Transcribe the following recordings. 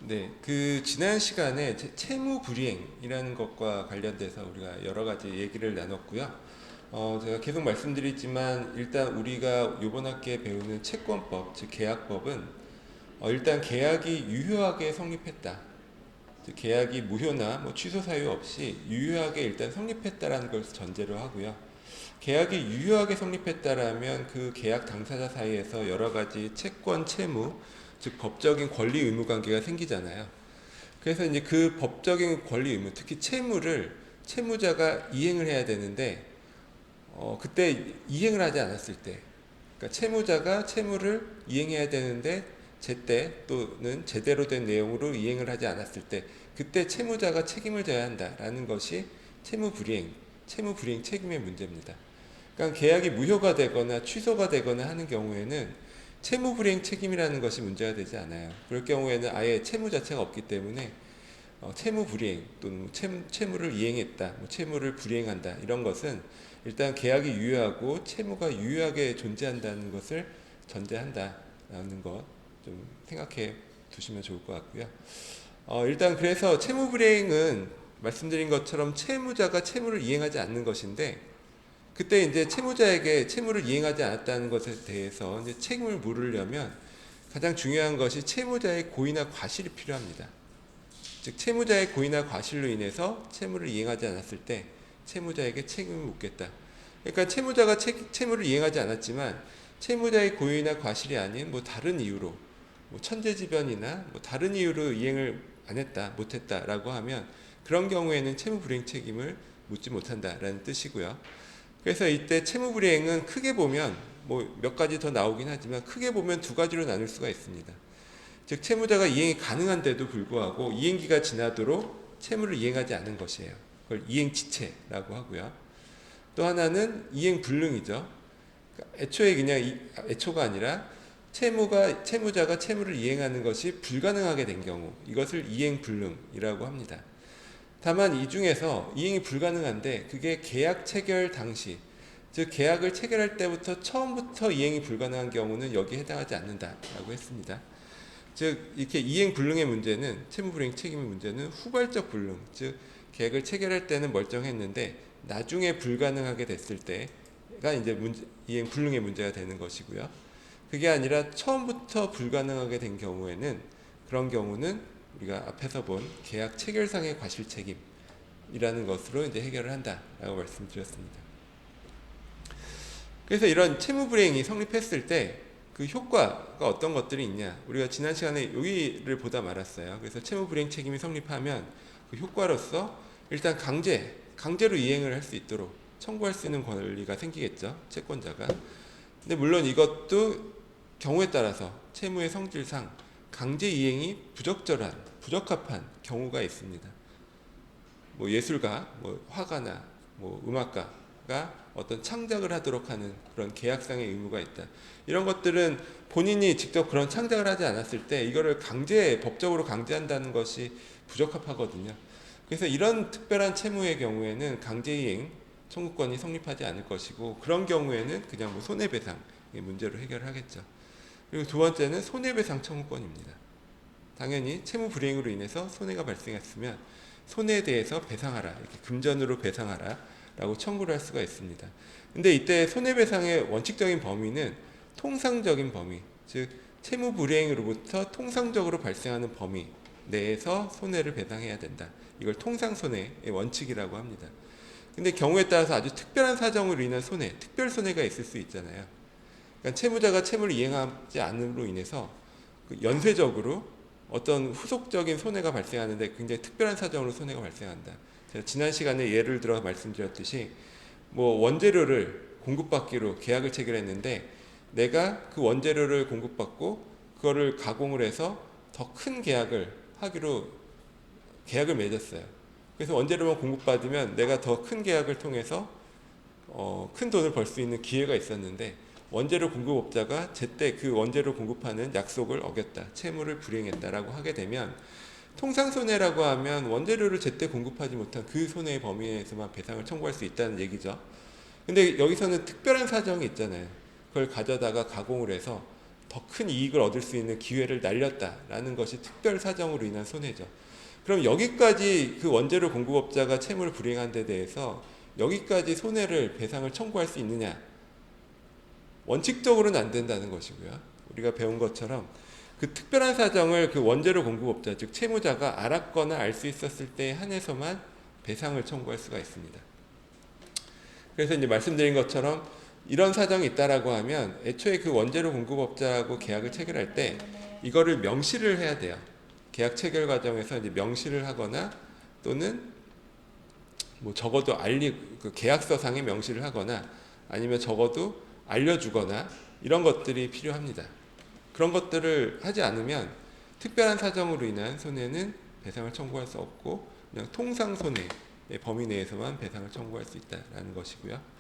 네, 그 지난 시간에 채무 불이행이라는 것과 관련돼서 우리가 여러 가지 얘기를 나눴고요. 제가 계속 말씀드리지만 일단 우리가 이번 학기에 배우는 채권법, 즉 계약법은 일단 계약이 유효하게 성립했다. 즉 계약이 무효나 뭐 취소 사유 없이 유효하게 일단 성립했다라는 걸 전제로 하고요. 계약이 유효하게 성립했다라면 그 계약 당사자 사이에서 여러 가지 채권, 채무, 즉 법적인 권리 의무 관계가 생기잖아요. 그래서 이제 그 법적인 권리 의무, 특히 채무를 채무자가 이행을 해야 되는데 그때 이행을 하지 않았을 때, 그러니까 채무자가 채무를 이행해야 되는데 제때 또는 제대로 된 내용으로 이행을 하지 않았을 때, 그때 채무자가 책임을 져야 한다라는 것이 채무 불이행 책임의 문제입니다. 그러니까 계약이 무효가 되거나 취소가 되거나 하는 경우에는 채무 불이행 책임이라는 것이 문제가 되지 않아요. 그럴 경우에는 아예 채무 자체가 없기 때문에 채무 불이행 또는 채무를 이행했다, 뭐 채무를 불이행한다 이런 것은 일단 계약이 유효하고 채무가 유효하게 존재한다는 것을 전제한다라는 것 좀 생각해 두시면 좋을 것 같고요. 일단 그래서 채무 불이행은 말씀드린 것처럼 채무자가 채무를 이행하지 않는 것인데 그때 이제 채무자에게 채무를 이행하지 않았다는 것에 대해서 이제 책임을 물으려면 가장 중요한 것이 채무자의 고의나 과실이 필요합니다. 즉 채무자의 고의나 과실로 인해서 채무를 이행하지 않았을 때 채무자에게 책임을 묻겠다. 그러니까 채무자가 채무를 이행하지 않았지만 채무자의 고의나 과실이 아닌 뭐 다른 이유로 뭐 천재지변이나 뭐 다른 이유로 이행을 안 했다, 못했다라고 하면 그런 경우에는 채무 불이행 책임을 묻지 못한다라는 뜻이고요. 그래서 이때 채무 불이행은 크게 보면 뭐 몇 가지 더 나오긴 하지만 크게 보면 두 가지로 나눌 수가 있습니다. 즉 채무자가 이행이 가능한데도 불구하고 이행기가 지나도록 채무를 이행하지 않은 것이에요. 그걸 이행지체라고 하고요. 또 하나는 이행불능이죠. 그러니까 애초에 그냥 애초가 아니라 채무자가 채무를 이행하는 것이 불가능하게 된 경우 이것을 이행불능이라고 합니다. 다만 이 중에서 이행이 불가능한데 그게 계약 체결 당시 즉 계약을 체결할 때부터 처음부터 이행이 불가능한 경우는 여기에 해당하지 않는다라고 했습니다. 즉 이렇게 이행 불능의 문제는 채무 불이행 책임의 문제는 후발적 불능 즉 계약을 체결할 때는 멀쩡했는데 나중에 불가능하게 됐을 때가 이제 이행 불능의 문제가 되는 것이고요. 그게 아니라 처음부터 불가능하게 된 경우에는 그런 경우는 우리가 앞에서 본 계약 체결상의 과실 책임이라는 것으로 이제 해결을 한다라고 말씀드렸습니다. 그래서 이런 채무 불이행이 성립했을 때 그 효과가 어떤 것들이 있냐 우리가 지난 시간에 여기를 보다 말았어요. 그래서 채무 불이행 책임이 성립하면 그 효과로서 일단 강제로 이행을 할 수 있도록 청구할 수 있는 권리가 생기겠죠, 채권자가. 근데 물론 이것도 경우에 따라서 채무의 성질상 강제 이행이 부적합한 경우가 있습니다. 뭐 예술가, 뭐 화가나 뭐 음악가가 어떤 창작을 하도록 하는 그런 계약상의 의무가 있다. 이런 것들은 본인이 직접 그런 창작을 하지 않았을 때 이거를 법적으로 강제한다는 것이 부적합하거든요. 그래서 이런 특별한 채무의 경우에는 강제이행 청구권이 성립하지 않을 것이고 그런 경우에는 그냥 뭐 손해배상의 문제로 해결하겠죠. 그리고 두 번째는 손해배상 청구권입니다. 당연히 채무 불이행으로 인해서 손해가 발생했으면 손해에 대해서 배상하라, 이렇게 금전으로 배상하라 라고 청구를 할 수가 있습니다. 근데 이때 손해배상의 원칙적인 범위는 통상적인 범위, 즉 채무 불이행으로부터 통상적으로 발생하는 범위 내에서 손해를 배상해야 된다. 이걸 통상손해의 원칙이라고 합니다. 근데 경우에 따라서 아주 특별한 사정으로 인한 특별 손해가 있을 수 있잖아요. 그러니까 채무자가 채무를 이행하지 않음으로 인해서 연쇄적으로 어떤 후속적인 손해가 발생하는데 굉장히 특별한 사정으로 손해가 발생한다. 제가 지난 시간에 예를 들어 말씀드렸듯이 뭐 원재료를 공급받기로 계약을 체결했는데 내가 그 원재료를 공급받고 그거를 가공을 해서 더 큰 계약을 하기로 계약을 맺었어요. 그래서 원재료만 공급받으면 내가 더 큰 계약을 통해서 큰 돈을 벌 수 있는 기회가 있었는데 원재료 공급업자가 제때 그 원재료 공급하는 약속을 어겼다, 채무를 불이행했다라고 하게 되면 통상손해라고 하면 원재료를 제때 공급하지 못한 그 손해의 범위 내에서만 배상을 청구할 수 있다는 얘기죠. 근데 여기서는 특별한 사정이 있잖아요. 그걸 가져다가 가공을 해서 더 큰 이익을 얻을 수 있는 기회를 날렸다라는 것이 특별 사정으로 인한 손해죠. 그럼 여기까지 그 원재료 공급업자가 채무를 불이행한 데 대해서 여기까지 손해를 배상을 청구할 수 있느냐? 원칙적으로는 안 된다는 것이고요. 우리가 배운 것처럼 그 특별한 사정을 그 원재료 공급업자, 즉 채무자가 알았거나 알 수 있었을 때에 한해서만 배상을 청구할 수가 있습니다. 그래서 이제 말씀드린 것처럼 이런 사정이 있다라고 하면 애초에 그 원재료 공급업자하고 계약을 체결할 때 이거를 명시를 해야 돼요. 계약 체결 과정에서 이제 명시를 하거나 또는 뭐 적어도 그 계약서상에 명시를 하거나 아니면 적어도 알려주거나 이런 것들이 필요합니다. 그런 것들을 하지 않으면 특별한 사정으로 인한 손해는 배상을 청구할 수 없고 그냥 통상 손해의 범위 내에서만 배상을 청구할 수 있다라는 것이고요.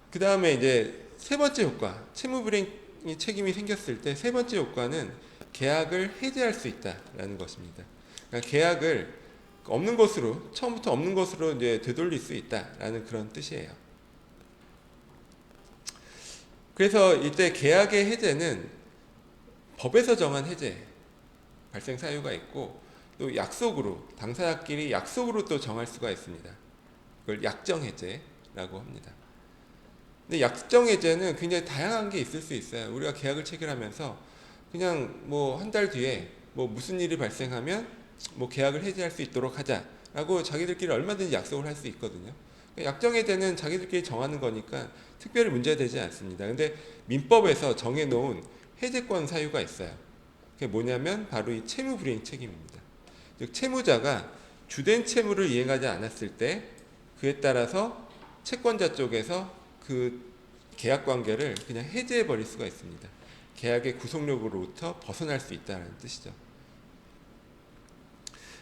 그 다음에 이제 세 번째 효과, 채무불이행 책임이 생겼을 때 세 번째 효과는 계약을 해지할 수 있다라는 것입니다. 그러니까 계약을 없는 것으로 처음부터 없는 것으로 이제 되돌릴 수 있다라는 그런 뜻이에요. 그래서 이때 계약의 해제는 법에서 정한 해제 발생 사유가 있고 또 약속으로 당사자끼리 약속으로 또 정할 수가 있습니다. 그걸 약정 해제라고 합니다. 근데 약정 해제는 굉장히 다양한 게 있을 수 있어요. 우리가 계약을 체결하면서 그냥 뭐 한 달 뒤에 뭐 무슨 일이 발생하면 뭐 계약을 해지할 수 있도록 하자라고 자기들끼리 얼마든지 약속을 할 수 있거든요. 약정 해제는 자기들끼리 정하는 거니까 특별히 문제되지 않습니다. 근데 민법에서 정해놓은 해제권 사유가 있어요. 그게 뭐냐면 바로 이 채무불이행 책임입니다. 즉 채무자가 주된 채무를 이행하지 않았을 때 그에 따라서 채권자 쪽에서 그 계약 관계를 그냥 해제해 버릴 수가 있습니다. 계약의 구속력으로부터 벗어날 수 있다는 뜻이죠.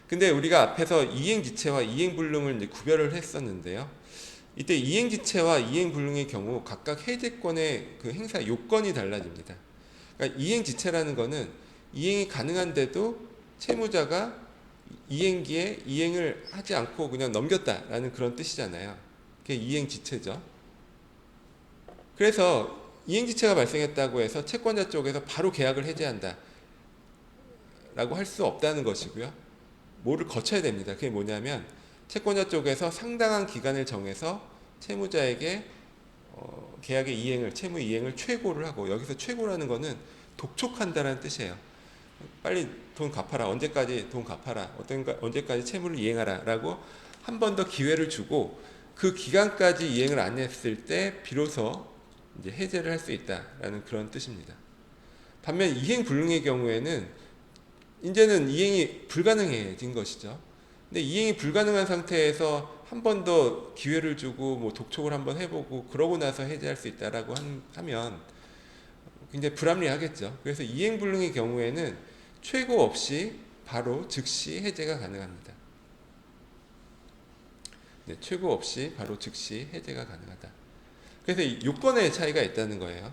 근데 우리가 앞에서 이행지체와 이행불능을 이제 구별을 했었는데요. 이때 이행지체와 이행불능의 경우 각각 해제권의 그 행사 요건이 달라집니다. 그러니까 이행지체라는 거는 이행이 가능한데도 채무자가 이행기에 이행을 하지 않고 그냥 넘겼다라는 그런 뜻이잖아요. 그게 이행지체죠. 그래서 이행지체가 발생했다고 해서 채권자 쪽에서 바로 계약을 해제한다 라고 할 수 없다는 것이고요. 뭐를 거쳐야 됩니다. 그게 뭐냐면 채권자 쪽에서 상당한 기간을 정해서 채무자에게 계약의 이행을, 채무 이행을 최고를 하고, 여기서 최고라는 거는 독촉한다는 뜻이에요. 빨리 돈 갚아라, 언제까지 돈 갚아라, 언제까지 채무를 이행하라 라고 한 번 더 기회를 주고 그 기간까지 이행을 안 했을 때 비로소 이제 해제를 할 수 있다라는 그런 뜻입니다. 반면 이행 불능의 경우에는 이제는 이행이 불가능해진 것이죠. 근데 이행이 불가능한 상태에서 한 번 더 기회를 주고 뭐 독촉을 한번 해보고 그러고 나서 해제할 수 있다라고 하면 굉장히 불합리하겠죠. 그래서 이행 불능의 경우에는 최고 없이 바로 즉시 해제가 가능합니다. 네, 최고 없이 바로 즉시 해제가 가능하다. 그래서 요건의 차이가 있다는 거예요.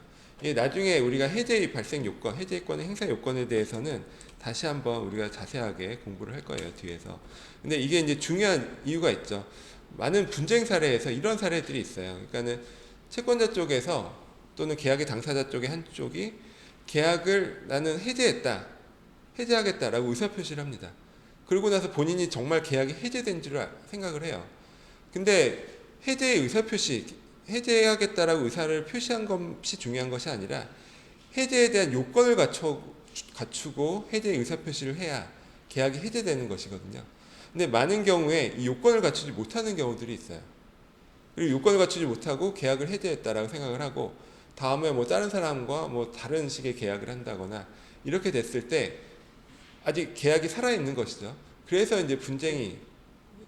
나중에 우리가 해제의 발생 요건, 해제권의 행사 요건에 대해서는 다시 한번 우리가 자세하게 공부를 할 거예요, 뒤에서. 근데 이게 이제 중요한 이유가 있죠. 많은 분쟁 사례에서 이런 사례들이 있어요. 그러니까는 채권자 쪽에서 또는 계약의 당사자 쪽의 한쪽이 계약을 나는 해제하겠다라고 의사표시를 합니다. 그러고 나서 본인이 정말 계약이 해제된 줄 생각을 해요. 근데 해제의 의사표시, 해제하겠다라고 의사를 표시한 것이 중요한 것이 아니라 해제에 대한 요건을 갖추고 해제의 의사표시를 해야 계약이 해제되는 것이거든요. 근데 많은 경우에 이 요건을 갖추지 못하는 경우들이 있어요. 그리고 요건을 갖추지 못하고 계약을 해제했다라고 생각을 하고 다음에 뭐 다른 사람과 뭐 다른 식의 계약을 한다거나 이렇게 됐을 때 아직 계약이 살아있는 것이죠. 그래서 이제 분쟁이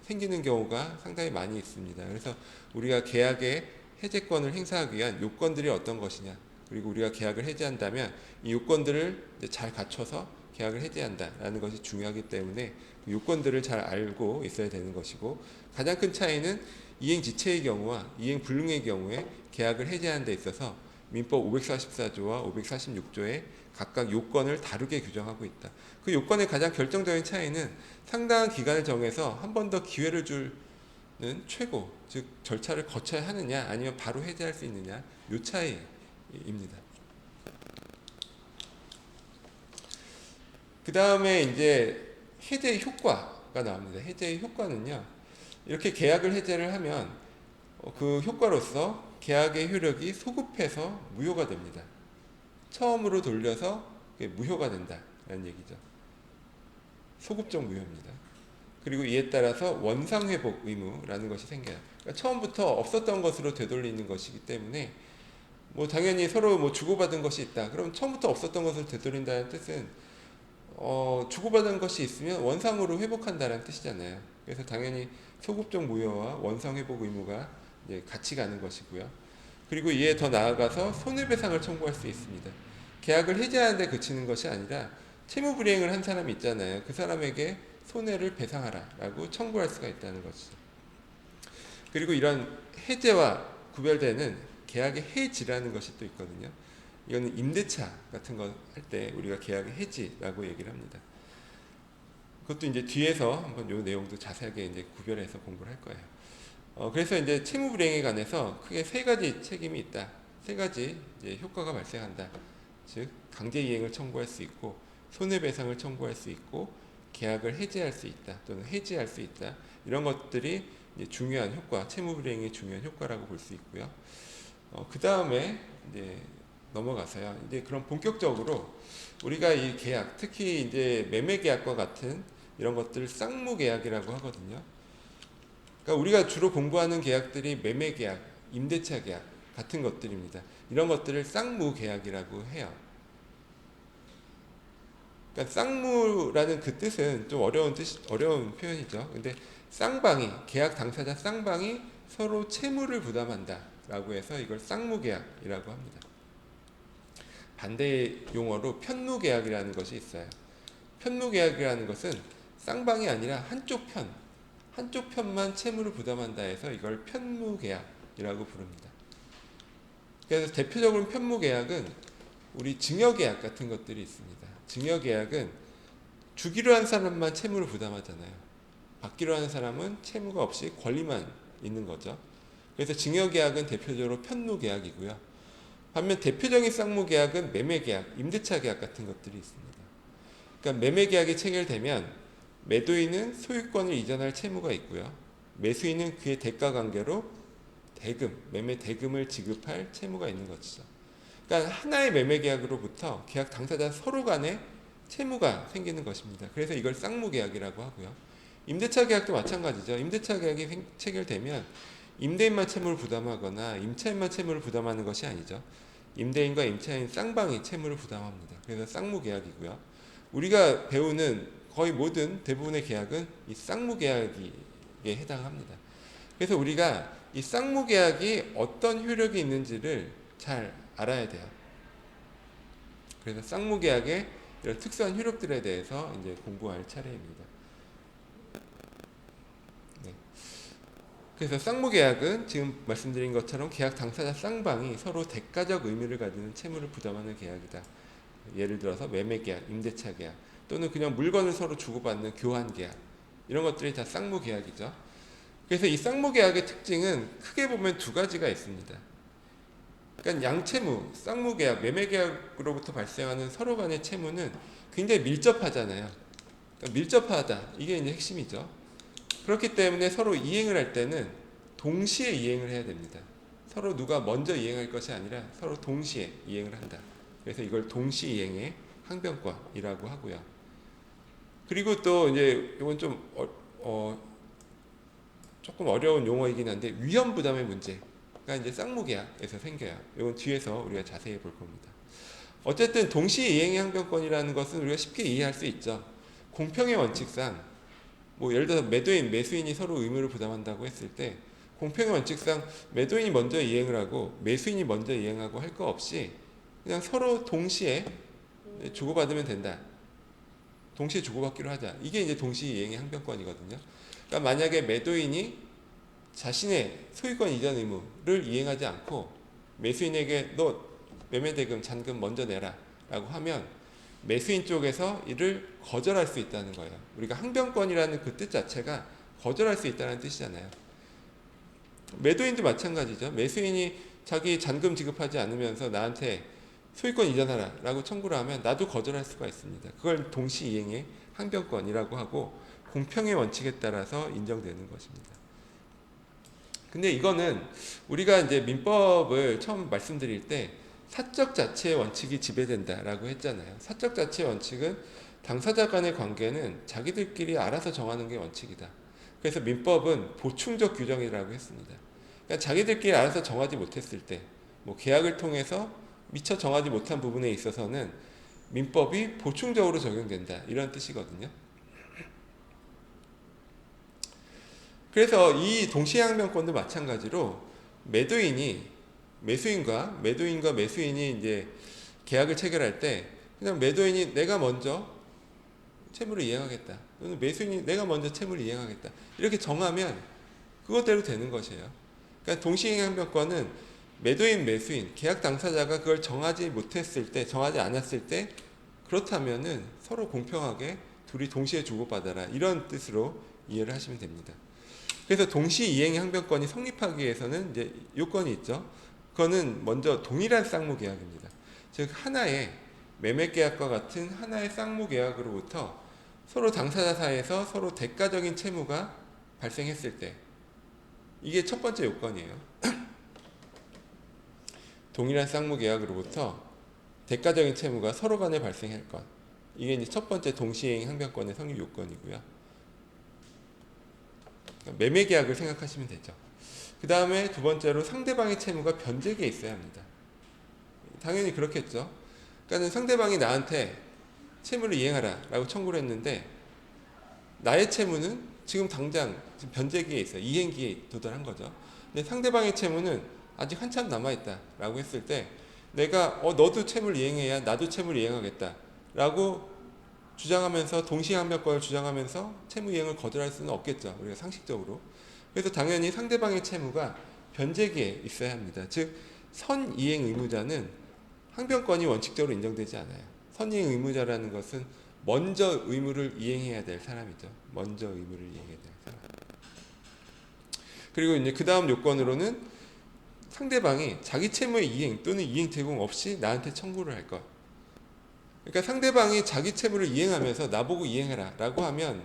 생기는 경우가 상당히 많이 있습니다. 그래서 우리가 계약의 해제권을 행사하기 위한 요건들이 어떤 것이냐, 그리고 우리가 계약을 해제한다면 이 요건들을 잘 갖춰서 계약을 해제한다라는 것이 중요하기 때문에 그 요건들을 잘 알고 있어야 되는 것이고, 가장 큰 차이는 이행지체의 경우와 이행불능의 경우에 계약을 해제하는 데 있어서 민법 544조와 546조에 각각 요건을 다르게 규정하고 있다. 그 요건의 가장 결정적인 차이는 상당한 기간을 정해서 한 번 더 기회를 주는 최고, 즉 절차를 거쳐야 하느냐 아니면 바로 해제할 수 있느냐, 요 차이입니다. 그 다음에 이제 해제 효과가 나옵니다. 해제의 효과는요, 이렇게 계약을 해제를 하면 그 효과로서 계약의 효력이 소급해서 무효가 됩니다. 처음으로 돌려서 무효가 된다라는 얘기죠. 소급적 무효입니다. 그리고 이에 따라서 원상회복 의무라는 것이 생겨요. 그러니까 처음부터 없었던 것으로 되돌리는 것이기 때문에 뭐 당연히 서로 뭐 주고받은 것이 있다. 그럼 처음부터 없었던 것을 되돌린다는 뜻은 주고받은 것이 있으면 원상으로 회복한다는 뜻이잖아요. 그래서 당연히 소급적 무효와 원상 회복 의무가 이제 같이 가는 것이고요. 그리고 이에 더 나아가서 손해배상을 청구할 수 있습니다. 계약을 해지하는 데 그치는 것이 아니라 채무 불이행을 한 사람이 있잖아요. 그 사람에게 손해를 배상하라라고 청구할 수가 있다는 것이죠. 그리고 이런 해제와 구별되는 계약의 해지라는 것이 또 있거든요. 이거는 임대차 같은 거 할 때 우리가 계약의 해지라고 얘기를 합니다. 그것도 이제 뒤에서 한번 요 내용도 자세하게 이제 구별해서 공부를 할 거예요. 그래서 이제 채무 불이행에 관해서 크게 세 가지 책임이 있다. 세 가지 이제 효과가 발생한다. 즉 강제 이행을 청구할 수 있고 손해배상을 청구할 수 있고 계약을 해지할 수 있다 또는 해지할 수 있다. 이런 것들이 이제 중요한 효과, 채무 불이행의 중요한 효과라고 볼 수 있고요. 그 다음에 이제 넘어가서요. 이제 그럼 본격적으로 우리가 이 계약, 특히 이제 매매 계약과 같은 이런 것들을 쌍무 계약이라고 하거든요. 그러니까 우리가 주로 공부하는 계약들이 매매 계약, 임대차 계약 같은 것들입니다. 이런 것들을 쌍무 계약이라고 해요. 그러니까 쌍무라는 그 뜻은 좀 어려운 표현이죠. 근데 쌍방이, 계약 당사자 쌍방이 서로 채무를 부담한다라고 해서 이걸 쌍무 계약이라고 합니다. 반대 용어로 편무계약이라는 것이 있어요. 편무계약이라는 것은 쌍방이 아니라 한쪽 편만 채무를 부담한다 해서 이걸 편무계약이라고 부릅니다. 그래서 대표적으로 편무계약은 우리 증여계약 같은 것들이 있습니다. 증여계약은 주기로 한 사람만 채무를 부담하잖아요. 받기로 하는 사람은 채무가 없이 권리만 있는 거죠. 그래서 증여계약은 대표적으로 편무계약이고요. 반면 대표적인 쌍무계약은 매매계약, 임대차 계약 같은 것들이 있습니다. 그러니까 매매계약이 체결되면 매도인은 소유권을 이전할 채무가 있고요. 매수인은 그의 대가관계로 매매 대금을 지급할 채무가 있는 것이죠. 그러니까 하나의 매매계약으로부터 계약 당사자 서로 간에 채무가 생기는 것입니다. 그래서 이걸 쌍무계약이라고 하고요. 임대차계약도 마찬가지죠. 임대차계약이 체결되면 임대인만 채무를 부담하거나 임차인만 채무를 부담하는 것이 아니죠. 임대인과 임차인 쌍방이 채무를 부담합니다. 그래서 쌍무계약이고요. 우리가 배우는 거의 모든 대부분의 계약은 이 쌍무계약에 해당합니다. 그래서 우리가 이 쌍무계약이 어떤 효력이 있는지를 잘 알아야 돼요. 그래서 쌍무계약의 이런 특수한 효력들에 대해서 이제 공부할 차례입니다. 그래서 쌍무계약은 지금 말씀드린 것처럼 계약 당사자 쌍방이 서로 대가적 의미를 가지는 채무를 부담하는 계약이다. 예를 들어서 매매계약, 임대차계약 또는 그냥 물건을 서로 주고받는 교환계약 이런 것들이 다 쌍무계약이죠. 그래서 이 쌍무계약의 특징은 크게 보면 두 가지가 있습니다. 그러니까 양채무, 쌍무계약, 매매계약으로부터 발생하는 서로 간의 채무는 굉장히 밀접하잖아요. 그러니까 밀접하다 이게 이제 핵심이죠. 그렇기 때문에 서로 이행을 할 때는 동시에 이행을 해야 됩니다. 서로 누가 먼저 이행할 것이 아니라 서로 동시에 이행을 한다. 그래서 이걸 동시 이행의 항변권이라고 하고요. 그리고 또 이제 이건 좀 조금 어려운 용어이긴 한데 위험 부담의 문제가 이제 쌍무계약에서 생겨요. 이건 뒤에서 우리가 자세히 볼 겁니다. 어쨌든 동시 이행의 항변권이라는 것은 우리가 쉽게 이해할 수 있죠. 공평의 원칙상 뭐 예를 들어서 매도인, 매수인이 서로 의무를 부담한다고 했을 때 공평의 원칙상 매도인이 먼저 이행을 하고 매수인이 먼저 이행하고 할 거 없이 그냥 서로 동시에 주고받으면 된다. 동시에 주고받기로 하자. 이게 이제 동시 이행의 항변권이거든요. 그러니까 만약에 매도인이 자신의 소유권 이전 의무를 이행하지 않고 매수인에게 너 매매대금, 잔금 먼저 내라 라고 하면 매수인 쪽에서 이를 거절할 수 있다는 거예요. 우리가 항변권이라는 그 뜻 자체가 거절할 수 있다는 뜻이잖아요. 매도인도 마찬가지죠. 매수인이 자기 잔금 지급하지 않으면서 나한테 소유권 이전하라 라고 청구를 하면 나도 거절할 수가 있습니다. 그걸 동시이행의 항변권이라고 하고 공평의 원칙에 따라서 인정되는 것입니다. 근데 이거는 우리가 이제 민법을 처음 말씀드릴 때 사적 자체의 원칙이 지배된다라고 했잖아요. 사적 자체의 원칙은 당사자 간의 관계는 자기들끼리 알아서 정하는 게 원칙이다. 그래서 민법은 보충적 규정이라고 했습니다. 그러니까 자기들끼리 알아서 정하지 못했을 때, 뭐 계약을 통해서 미처 정하지 못한 부분에 있어서는 민법이 보충적으로 적용된다. 이런 뜻이거든요. 그래서 이 동시항변권도 마찬가지로 매수인과 매수인이 이제 계약을 체결할 때 그냥 매도인이 내가 먼저 채무를 이행하겠다. 또는 매수인이 내가 먼저 채무를 이행하겠다. 이렇게 정하면 그것대로 되는 것이에요. 그러니까 동시행변권은 매도인, 매수인, 계약 당사자가 그걸 정하지 못했을 때, 정하지 않았을 때 그렇다면은 서로 공평하게 둘이 동시에 주고받아라. 이런 뜻으로 이해를 하시면 됩니다. 그래서 동시이행 항변권이 성립하기 위해서는 이제 요건이 있죠. 그거는 먼저 동일한 쌍무계약입니다. 즉 하나의 매매계약과 같은 하나의 쌍무계약으로부터 서로 당사자 사이에서 서로 대가적인 채무가 발생했을 때 이게 첫 번째 요건이에요. 동일한 쌍무계약으로부터 대가적인 채무가 서로 간에 발생할 것. 이게 이제 첫 번째 동시이행 항변권의 성립 요건이고요. 매매계약을 생각하시면 되죠. 그 다음에 두 번째로 상대방의 채무가 변제기에 있어야 합니다. 당연히 그렇겠죠. 그러니까 상대방이 나한테 채무를 이행하라 라고 청구를 했는데 나의 채무는 지금 당장 지금 변제기에 있어요. 이행기에 도달한 거죠. 근데 상대방의 채무는 아직 한참 남아있다 라고 했을 때 내가 너도 채무를 이행해야 나도 채무를 이행하겠다 라고 주장하면서 동시항변권을 주장하면서 채무 이행을 거절할 수는 없겠죠. 우리가 상식적으로. 그래서 당연히 상대방의 채무가 변제기에 있어야 합니다. 즉 선이행 의무자는 항변권이 원칙적으로 인정되지 않아요. 선이행 의무자라는 것은 먼저 의무를 이행해야 될 사람이죠. 먼저 의무를 이행해야 될 사람. 그리고 이제 그 다음 요건으로는 상대방이 자기 채무의 이행 또는 이행 제공 없이 나한테 청구를 할 것. 그러니까 상대방이 자기 채무를 이행하면서 나보고 이행해라 라고 하면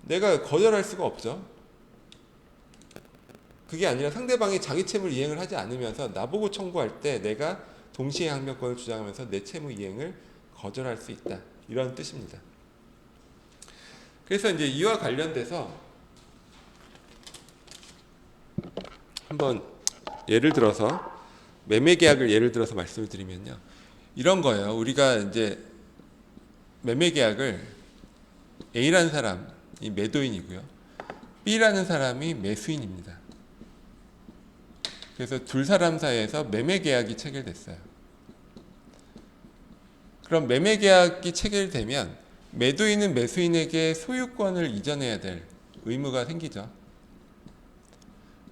내가 거절할 수가 없죠. 그게 아니라 상대방이 자기 채무를 이행을 하지 않으면서 나보고 청구할 때 내가 동시에 항변권을 주장하면서 내 채무 이행을 거절할 수 있다. 이런 뜻입니다. 그래서 이제 이와 관련돼서 한번 예를 들어서 매매계약을 예를 들어서 말씀을 드리면요. 이런 거예요. 우리가 이제 매매계약을 A라는 사람이 매도인이고요. B라는 사람이 매수인입니다. 그래서 두 사람 사이에서 매매계약이 체결됐어요. 그럼 매매계약이 체결되면 매도인은 매수인에게 소유권을 이전해야 될 의무가 생기죠.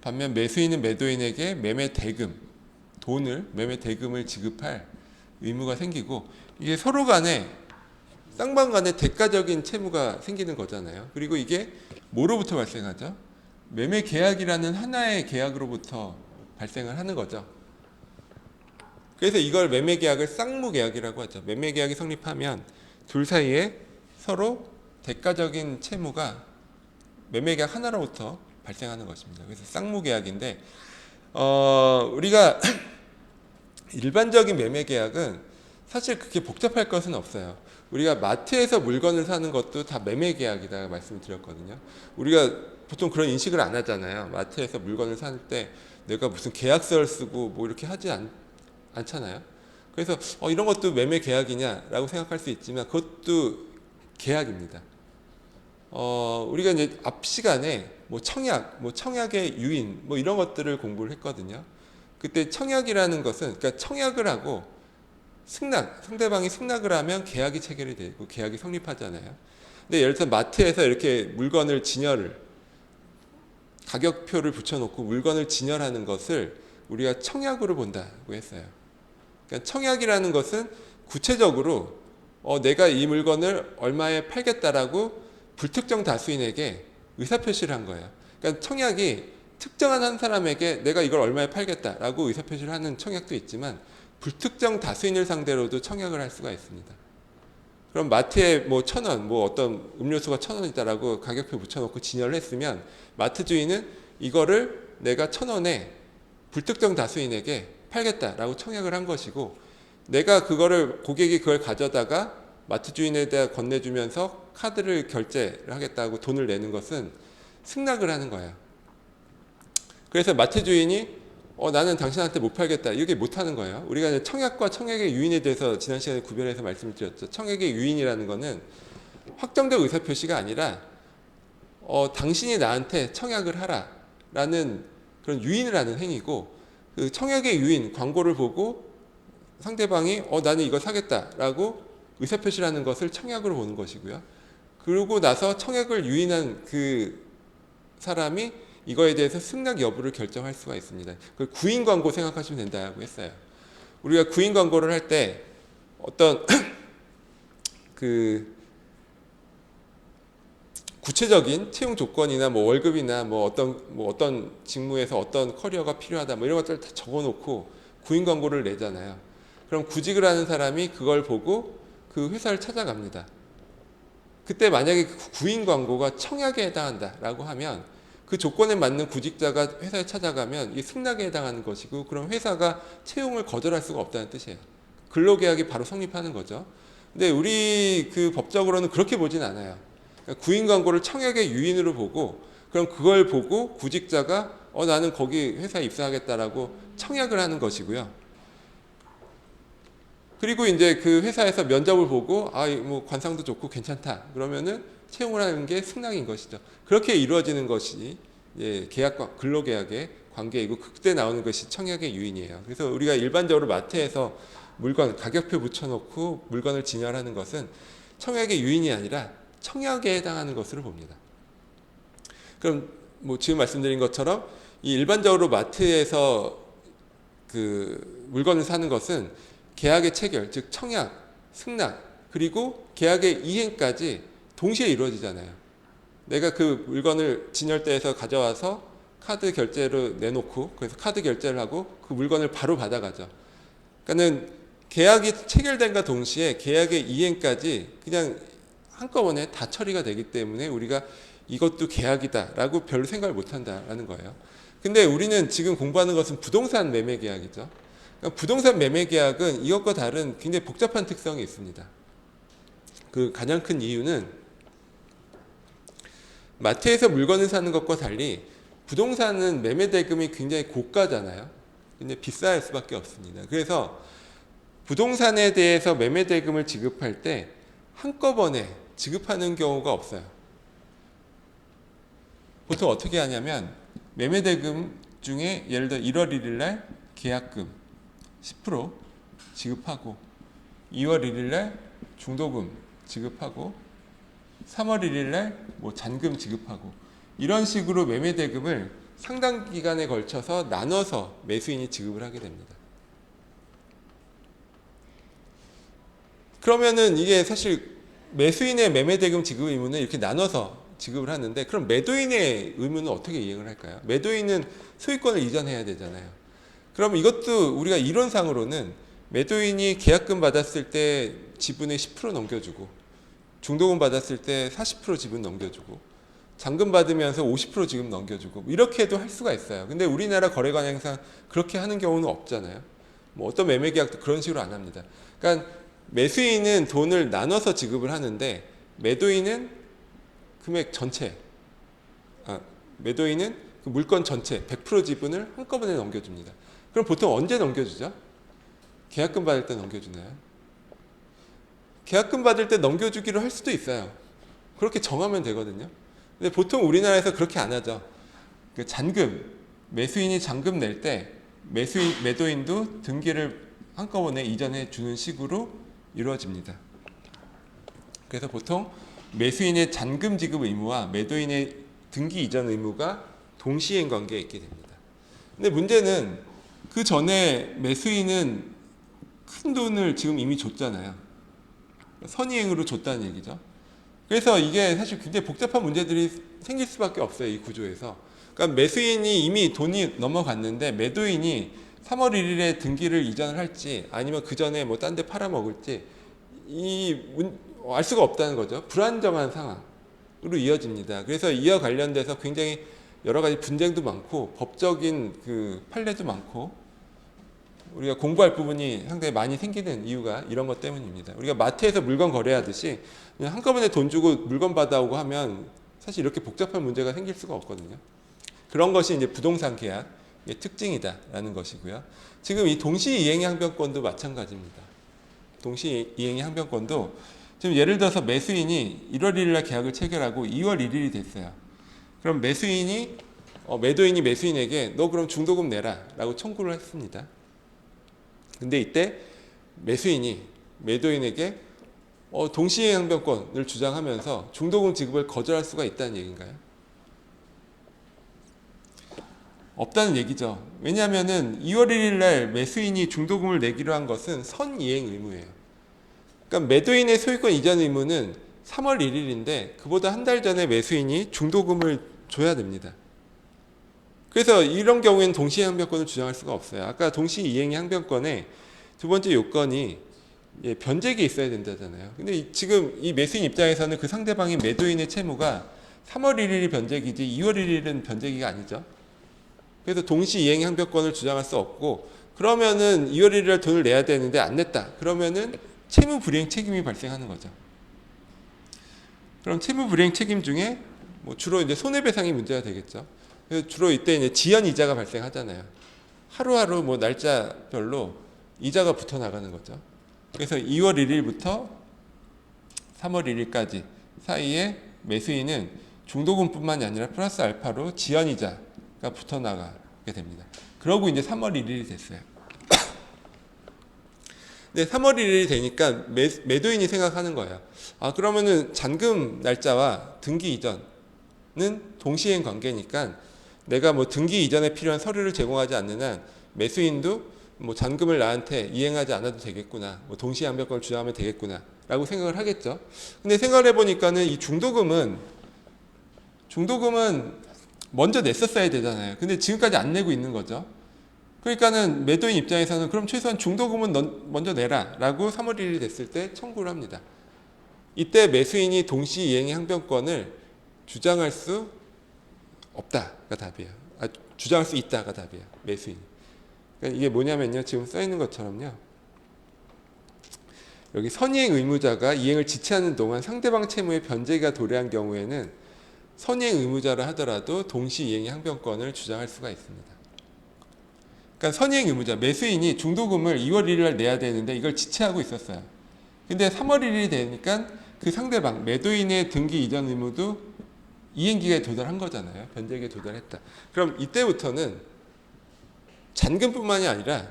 반면 매수인은 매도인에게 매매 대금을 지급할 의무가 생기고 이게 서로 간에 쌍방 간에 대가적인 채무가 생기는 거잖아요. 그리고 이게 뭐로부터 발생하죠? 매매 계약이라는 하나의 계약으로부터 발생을 하는 거죠. 그래서 이걸 매매 계약을 쌍무 계약이라고 하죠. 매매 계약이 성립하면 둘 사이에 서로 대가적인 채무가 매매 계약 하나로부터 발생하는 것입니다. 그래서 쌍무 계약인데 우리가 일반적인 매매 계약은 사실 그렇게 복잡할 것은 없어요. 우리가 마트에서 물건을 사는 것도 다 매매 계약이다 말씀을 드렸거든요. 우리가 보통 그런 인식을 안 하잖아요. 마트에서 물건을 살 때 내가 무슨 계약서를 쓰고 뭐 이렇게 하지 않잖아요. 그래서 이런 것도 매매 계약이냐라고 생각할 수 있지만 그것도 계약입니다. 우리가 이제 앞 시간에 뭐 청약의 유인 뭐 이런 것들을 공부를 했거든요. 그때 청약이라는 것은 그러니까 청약을 하고 상대방이 승낙을 하면 계약이 체결이 되고 계약이 성립하잖아요. 근데 예를 들어 마트에서 이렇게 물건을 가격표를 붙여놓고 물건을 진열하는 것을 우리가 청약으로 본다고 했어요. 그러니까 청약이라는 것은 구체적으로 내가 이 물건을 얼마에 팔겠다라고 불특정 다수인에게 의사표시를 한 거예요. 그러니까 청약이 특정한 한 사람에게 내가 이걸 얼마에 팔겠다라고 의사표시를 하는 청약도 있지만 불특정 다수인을 상대로도 청약을 할 수가 있습니다. 그럼 마트에 뭐 1,000원, 뭐 어떤 음료수가 1,000원이다라고 가격표 붙여놓고 진열을 했으면 마트 주인은 이거를 내가 1,000원에 불특정 다수인에게 팔겠다라고 청약을 한 것이고, 내가 그거를 고객이 그걸 가져다가 마트 주인에다 건네주면서 카드를 결제를 하겠다고 돈을 내는 것은 승낙을 하는 거야. 그래서 마트 주인이 나는 당신한테 못 팔겠다 이렇게 못 하는 거예요. 우리가 이제 청약과 청약의 유인에 대해서 지난 시간에 구별해서 말씀을 드렸죠. 청약의 유인이라는 거는 확정적 의사표시가 아니라 당신이 나한테 청약을 하라라는 그런 유인을 하는 행위고, 그 청약의 유인 광고를 보고 상대방이 나는 이거 사겠다라고 의사표시를 하는 것을 청약으로 보는 것이고요. 그러고 나서 청약을 유인한 그 사람이 이거에 대해서 승낙 여부를 결정할 수가 있습니다. 그 구인 광고 생각하시면 된다고 했어요. 우리가 구인 광고를 할 때 어떤 그 구체적인 채용 조건이나 뭐 월급이나 뭐 어떤 직무에서 어떤 커리어가 필요하다 뭐 이런 것들을 다 적어놓고 구인 광고를 내잖아요. 그럼 구직을 하는 사람이 그걸 보고 그 회사를 찾아갑니다. 그때 만약에 그 구인 광고가 청약에 해당한다라고 하면 그 조건에 맞는 구직자가 회사에 찾아가면 이게 승낙에 해당하는 것이고, 그럼 회사가 채용을 거절할 수가 없다는 뜻이에요. 근로계약이 바로 성립하는 거죠. 근데 우리 그 법적으로는 그렇게 보진 않아요. 그러니까 구인 광고를 청약의 유인으로 보고, 그럼 그걸 보고 구직자가 나는 거기 회사에 입사하겠다라고 청약을 하는 것이고요. 그리고 이제 그 회사에서 면접을 보고 뭐 관상도 좋고 괜찮다 그러면은 채용을 하는 게 승낙인 것이죠. 그렇게 이루어지는 것이 계약과 근로계약의 관계이고, 그때 나오는 것이 청약의 유인이에요. 그래서 우리가 일반적으로 마트에서 물건 가격표 붙여놓고 물건을 진열하는 것은 청약의 유인이 아니라 청약에 해당하는 것으로 봅니다. 그럼 뭐 지금 말씀드린 것처럼 이 일반적으로 마트에서 그 물건을 사는 것은 계약의 체결, 즉 청약, 승낙, 그리고 계약의 이행까지 동시에 이루어지잖아요. 내가 그 물건을 진열대에서 가져와서 카드 결제로 내놓고 그래서 카드 결제를 하고 그 물건을 바로 받아가죠. 그러니까는 계약이 체결된과 동시에 계약의 이행까지 그냥 한꺼번에 다 처리가 되기 때문에 우리가 이것도 계약이다라고 별로 생각을 못한다라는 거예요. 근데 우리는 지금 공부하는 것은 부동산 매매 계약이죠. 그러니까 부동산 매매 계약은 이것과 다른 굉장히 복잡한 특성이 있습니다. 그 가장 큰 이유는 마트에서 물건을 사는 것과 달리 부동산은 매매 대금이 굉장히 고가잖아요. 굉장히 비쌀 수밖에 없습니다. 그래서 부동산에 대해서 매매 대금을 지급할 때 한꺼번에 지급하는 경우가 없어요. 보통 어떻게 하냐면 매매 대금 중에 예를 들어 1월 1일 날 계약금 10% 지급하고 2월 1일 날 중도금 지급하고 3월 1일 날 뭐 잔금 지급하고 이런 식으로 매매 대금을 상당 기간에 걸쳐서 나눠서 매수인이 지급을 하게 됩니다. 그러면은 이게 사실 매수인의 매매 대금 지급 의무는 이렇게 나눠서 지급을 하는데, 그럼 매도인의 의무는 어떻게 이행을 할까요? 매도인은 소유권을 이전해야 되잖아요. 그럼 이것도 우리가 이론상으로는 매도인이 계약금 받았을 때 지분의 10% 넘겨주고 중도금 받았을 때 40% 지분 넘겨주고 잔금 받으면서 50% 지금 넘겨주고 이렇게도 할 수가 있어요. 근데 우리나라 거래관행상 그렇게 하는 경우는 없잖아요. 뭐 어떤 매매 계약도 그런 식으로 안 합니다. 그러니까 매수인은 돈을 나눠서 지급을 하는데 매도인은 금액 전체, 매도인은 그 물건 전체 100% 지분을 한꺼번에 넘겨줍니다. 그럼 보통 언제 넘겨주죠? 계약금 받을 때 넘겨주나요? 계약금 받을 때 넘겨주기로 할 수도 있어요. 그렇게 정하면 되거든요. 근데 보통 우리나라에서 그렇게 안 하죠. 그 잔금, 매수인이 잔금 낼 때 매도인도 등기를 한꺼번에 이전해 주는 식으로 이루어집니다. 그래서 보통 매수인의 잔금 지급 의무와 매도인의 등기 이전 의무가 동시행 관계에 있게 됩니다. 근데 문제는 그 전에 매수인은 큰 돈을 지금 이미 줬잖아요. 선의행으로 줬다는 얘기죠. 그래서 이게 사실 굉장히 복잡한 문제들이 생길 수밖에 없어요. 이 구조에서. 그러니까 매수인이 이미 돈이 넘어갔는데 매도인이 3월 1일에 등기를 이전을 할지 아니면 그 전에 뭐 딴 데 팔아먹을지 알 수가 없다는 거죠. 불안정한 상황으로 이어집니다. 그래서 이와 관련돼서 굉장히 여러 가지 분쟁도 많고 법적인 그 판례도 많고 우리가 공부할 부분이 상당히 많이 생기는 이유가 이런 것 때문입니다. 우리가 마트에서 물건 거래하듯이 그냥 한꺼번에 돈 주고 물건 받아오고 하면 사실 이렇게 복잡한 문제가 생길 수가 없거든요. 그런 것이 이제 부동산 계약의 특징이다라는 것이고요. 지금 이 동시이행 항변권도 마찬가지입니다. 동시이행 항변권도 지금 예를 들어서 매수인이 1월 1일 날 계약을 체결하고 2월 1일이 됐어요. 그럼 매도인이 매수인에게 너 그럼 중도금 내라 라고 청구를 했습니다. 근데 이때 매수인이 매도인에게 동시이행 항변권을 주장하면서 중도금 지급을 거절할 수가 있다는 얘기인가요? 없다는 얘기죠. 왜냐하면은 2월 1일 날 매수인이 중도금을 내기로 한 것은 선이행 의무예요. 그러니까 매도인의 소유권 이전 의무는 3월 1일인데 그보다 한 달 전에 매수인이 중도금을 줘야 됩니다. 그래서 이런 경우에는 동시이행 항변권을 주장할 수가 없어요. 아까 동시이행 항변권의 두 번째 요건이 변제기 있어야 된다잖아요. 근데 지금 이 매수인 입장에서는 그 상대방인 매도인의 채무가 3월 1일이 변제기지 2월 1일은 변제기가 아니죠. 그래서 동시이행 항변권을 주장할 수 없고 그러면은 2월 1일에 돈을 내야 되는데 안 냈다. 그러면은 채무 불이행 책임이 발생하는 거죠. 그럼 채무 불이행 책임 중에 뭐 주로 이제 손해배상이 문제가 되겠죠. 그래서 주로 이때 이제 지연 이자가 발생하잖아요. 하루하루 뭐 날짜별로 이자가 붙어 나가는 거죠. 그래서 2월 1일부터 3월 1일까지 사이에 매수인은 중도금뿐만이 아니라 플러스 알파로 지연 이자가 붙어 나가게 됩니다. 그러고 이제 3월 1일이 됐어요. 근데 3월 1일이 되니까 매도인이 생각하는 거예요. 아, 그러면은 잔금 날짜와 등기 이전은 동시행 관계니까 내가 뭐 등기 이전에 필요한 서류를 제공하지 않는 한 매수인도 뭐 잔금을 나한테 이행하지 않아도 되겠구나. 뭐 동시항변권을 주장하면 되겠구나. 라고 생각을 하겠죠. 근데 생각을 해보니까는 이 중도금은 먼저 냈었어야 되잖아요. 근데 지금까지 안 내고 있는 거죠. 그러니까는 매도인 입장에서는 그럼 최소한 중도금은 먼저 내라. 라고 3월 1일이 됐을 때 청구를 합니다. 이때 매수인이 동시이행의 항변권을 주장할 수 없다가 답이에요. 주장할 수 있다가 답이에요. 매수인이. 그러니까 이게 뭐냐면요. 지금 써 있는 것처럼요. 여기 선이행 의무자가 이행을 지체하는 동안 상대방 채무의 변제가 도래한 경우에는 선이행 의무자라 하더라도 동시이행의 항변권을 주장할 수가 있습니다. 그러니까 선이행 의무자, 매수인이 중도금을 2월 1일 날 내야 되는데 이걸 지체하고 있었어요. 근데 3월 1일이 되니까 그 상대방, 매도인의 등기 이전 의무도 이행기간에 도달한 거잖아요. 변제기에 도달했다. 그럼 이때부터는 잔금뿐만이 아니라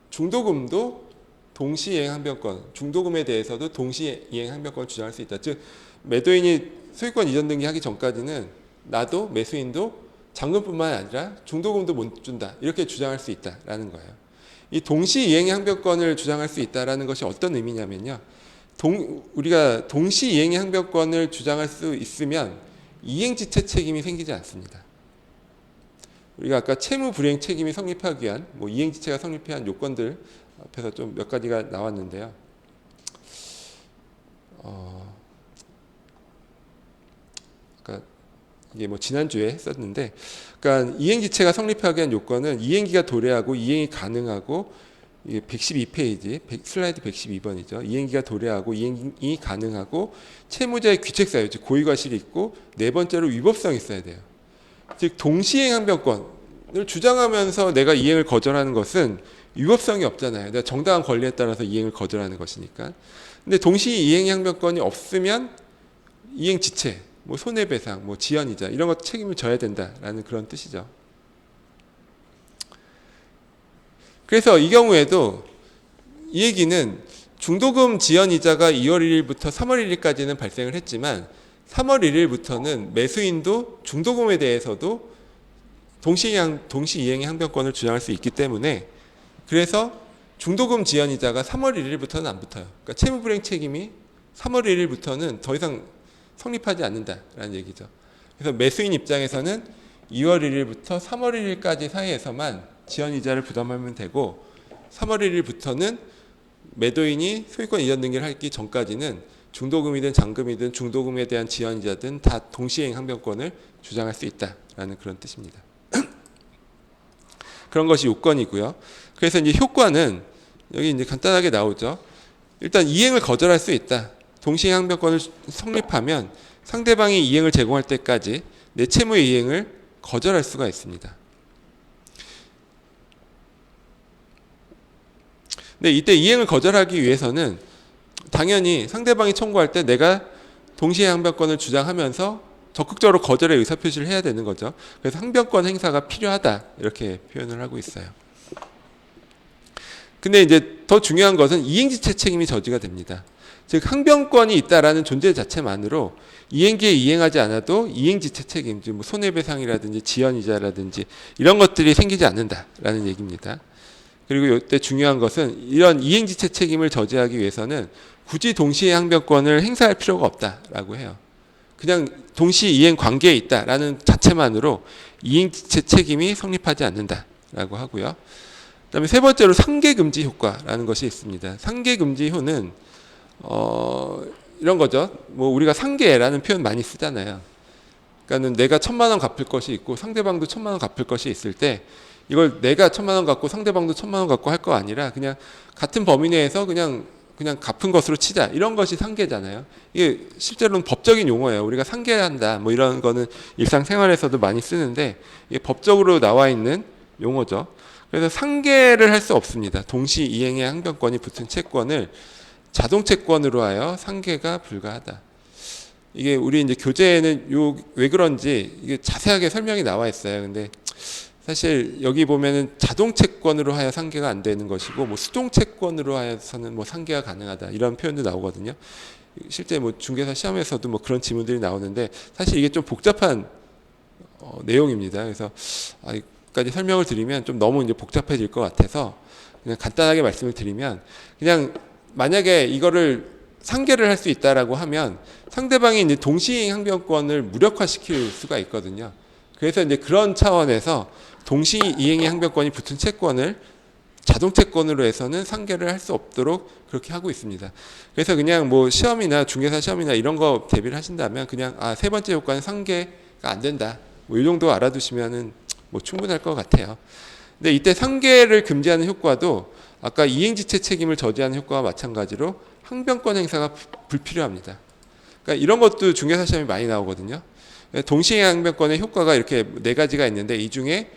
중도금도 동시이행 항변권, 중도금에 대해서도 동시이행 항변권을 주장할 수 있다. 즉 매도인이 소유권 이전 등기하기 전까지는 나도 매수인도 잔금뿐만 아니라 중도금도 못 준다. 이렇게 주장할 수 있다라는 거예요. 이 동시이행 항변권을 주장할 수 있다라는 것이 어떤 의미냐면요. 우리가 동시이행 항변권을 주장할 수 있으면 이행지체 책임이 생기지 않습니다. 우리가 아까 채무 불이행 책임이 성립하기 위한 이행지체가 성립해야 한 요건들 앞에서 좀 몇 가지가 나왔는데요. 그러니까 이게 지난주에 했었는데, 그러니까 이행지체가 성립하기 위한 요건은 이행기가 도래하고 이행이 가능하고 이게 112페이지 슬라이드 112번이죠. 이행기가 도래하고 이행이 가능하고 채무자의 귀책사유 즉 고의과실이 있고 네 번째로 위법성이 있어야 돼요. 즉 동시이행 항변권을 주장하면서 내가 이행을 거절하는 것은 위법성이 없잖아요. 내가 정당한 권리에 따라서 이행을 거절하는 것이니까. 근데 동시이행 항변권이 없으면 이행 지체, 손해배상, 지연이자 이런 것 책임을 져야 된다라는 그런 뜻이죠. 그래서 이 경우에도 이 얘기는 중도금 지연이자가 2월 1일부터 3월 1일까지는 발생을 했지만 3월 1일부터는 매수인도 중도금에 대해서도 동시이행의 항변권을 주장할 수 있기 때문에 그래서 중도금 지연이자가 3월 1일부터는 안 붙어요. 그러니까 채무불이행 책임이 3월 1일부터는 더 이상 성립하지 않는다라는 얘기죠. 그래서 매수인 입장에서는 2월 1일부터 3월 1일까지 사이에서만 지연이자를 부담하면 되고 3월 1일부터는 매도인이 소유권 이전 등기를 하기 전까지는 중도금이든 잔금이든 중도금에 대한 지연이자든 다 동시행 항변권을 주장할 수 있다라는 그런 뜻입니다. 그런 것이 요건이고요. 그래서 이제 효과는 여기 이제 간단하게 나오죠. 일단 이행을 거절할 수 있다. 동시행 항변권을 성립하면 상대방이 이행을 제공할 때까지 내 채무의 이행을 거절할 수가 있습니다. 근데 이때 이행을 거절하기 위해서는 당연히 상대방이 청구할 때 내가 동시행 항변권을 주장하면서 적극적으로 거절의 의사표시를 해야 되는 거죠. 그래서 항변권 행사가 필요하다 이렇게 표현을 하고 있어요. 근데 이제 더 중요한 것은 이행지체 책임이 저지가 됩니다. 즉 항변권이 있다라는 존재 자체만으로 이행기에 이행하지 않아도 이행지체 책임, 뭐 손해배상이라든지 지연이자라든지 이런 것들이 생기지 않는다라는 얘기입니다. 그리고 이때 중요한 것은 이런 이행지체 책임을 저지하기 위해서는 굳이 동시에 항변권을 행사할 필요가 없다라고 해요. 그냥 동시 이행 관계에 있다라는 자체만으로 이행지체 책임이 성립하지 않는다라고 하고요. 그다음에 세 번째로 상계금지 효과라는 것이 있습니다. 상계금지효는 이런 거죠. 뭐 우리가 상계라는 표현 많이 쓰잖아요. 그러니까는 내가 1,000만 원 갚을 것이 있고 상대방도 1,000만 원 갚을 것이 있을 때 이걸 내가 1,000만 원 갚고 상대방도 1,000만 원 갚고 할 거 아니라 그냥 같은 범위 내에서 그냥 갚은 것으로 치자. 이런 것이 상계잖아요. 이게 실제로는 법적인 용어예요. 우리가 상계한다. 뭐 이런 거는 일상생활에서도 많이 쓰는데 이게 법적으로 나와 있는 용어죠. 그래서 상계를 할 수 없습니다. 동시 이행의 항변권이 붙은 채권을 자동 채권으로 하여 상계가 불가하다. 이게 우리 이제 교재에는 왜 그런지 이게 자세하게 설명이 나와 있어요. 근데 사실 여기 보면은 자동 채권으로 하여 상계가 안 되는 것이고 뭐 수동 채권으로 하여서는 뭐 상계가 가능하다 이런 표현도 나오거든요. 실제 뭐 중개사 시험에서도 뭐 그런 지문들이 나오는데 사실 이게 좀 복잡한 내용입니다. 그래서 여기까지 설명을 드리면 좀 너무 이제 복잡해질 것 같아서 그냥 간단하게 말씀을 드리면 그냥 만약에 이거를 상계를 할 수 있다라고 하면 상대방이 이제 동시행 항변권을 무력화시킬 수가 있거든요. 그래서 이제 그런 차원에서 동시 이행의 항변권이 붙은 채권을 자동 채권으로 해서는 상계를 할 수 없도록 그렇게 하고 있습니다. 그래서 그냥 뭐 시험이나 중개사 시험이나 이런 거 대비를 하신다면 그냥 세 번째 효과는 상계가 안 된다. 뭐 이 정도 알아두시면은 뭐 충분할 것 같아요. 근데 이때 상계를 금지하는 효과도 아까 이행지체 책임을 저지하는 효과와 마찬가지로 항변권 행사가 불필요합니다. 그러니까 이런 것도 중개사 시험이 많이 나오거든요. 동시행 항변권의 효과가 이렇게 4가지가 있는데 이 중에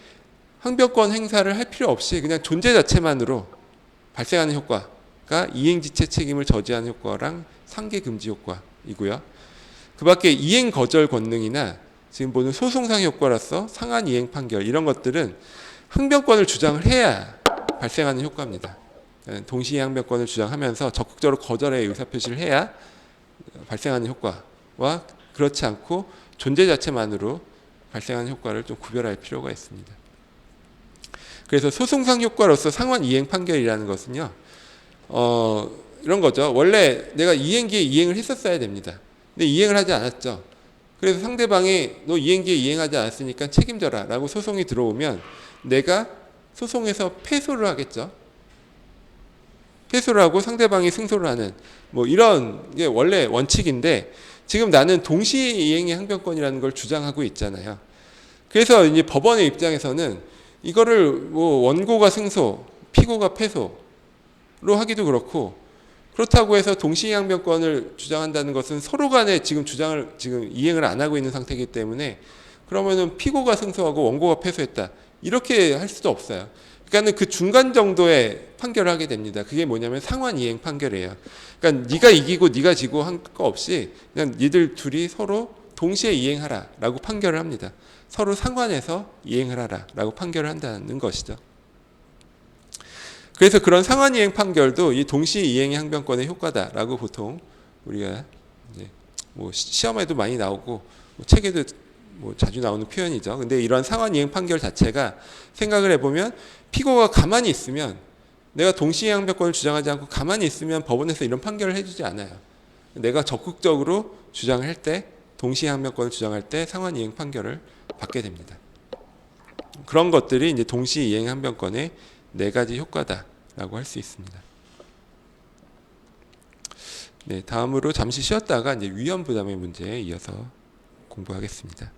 항변권 행사를 할 필요 없이 그냥 존재 자체만으로 발생하는 효과가 이행지체 책임을 저지하는 효과랑 상계금지 효과이고요. 그 밖에 이행 거절 권능이나 지금 보는 소송상 효과로서 상한 이행 판결 이런 것들은 항변권을 주장을 해야 발생하는 효과입니다. 동시에 항변권을 주장하면서 적극적으로 거절의 의사표시를 해야 발생하는 효과와 그렇지 않고 존재 자체만으로 발생하는 효과를 좀 구별할 필요가 있습니다. 그래서 소송상 효과로서 상환 이행 판결이라는 것은요, 이런 거죠. 원래 내가 이행기에 이행을 했었어야 됩니다. 근데 이행을 하지 않았죠. 그래서 상대방이 너 이행기에 이행하지 않았으니까 책임져라 라고 소송이 들어오면 내가 소송에서 패소를 하겠죠. 패소를 하고 상대방이 승소를 하는 뭐 이런 게 원래 원칙인데 지금 나는 동시 이행의 항변권이라는 걸 주장하고 있잖아요. 그래서 이제 법원의 입장에서는 이거를 뭐 원고가 승소, 피고가 패소로 하기도 그렇고 그렇다고 해서 동시 항변권을 주장한다는 것은 서로 간에 지금 이행을 안 하고 있는 상태이기 때문에 그러면은 피고가 승소하고 원고가 패소했다. 이렇게 할 수도 없어요. 그러니까는 그 중간 정도의 판결을 하게 됩니다. 그게 뭐냐면 상환 이행 판결이에요. 그러니까 네가 이기고 네가 지고 한 거 없이 그냥 니들 둘이 서로 동시에 이행하라라고 판결을 합니다. 서로 상환해서 이행을 하라라고 판결을 한다는 것이죠. 그래서 그런 상환 이행 판결도 이 동시 이행의 항변권의 효과다라고 보통 우리가 이제 뭐 시험에도 많이 나오고 뭐 책에도 뭐 자주 나오는 표현이죠. 근데 이런 상환 이행 판결 자체가 생각을 해보면 피고가 가만히 있으면 내가 동시 이행 항변권을 주장하지 않고 가만히 있으면 법원에서 이런 판결을 해주지 않아요. 내가 적극적으로 주장을 할 때 동시 이행 항변권을 주장할 때 상환 이행 판결을 받게 됩니다. 그런 것들이 이제 동시 이행 항변권의 네 가지 효과다라고 할 수 있습니다. 네, 다음으로 잠시 쉬었다가 이제 위험 부담의 문제에 이어서 공부하겠습니다.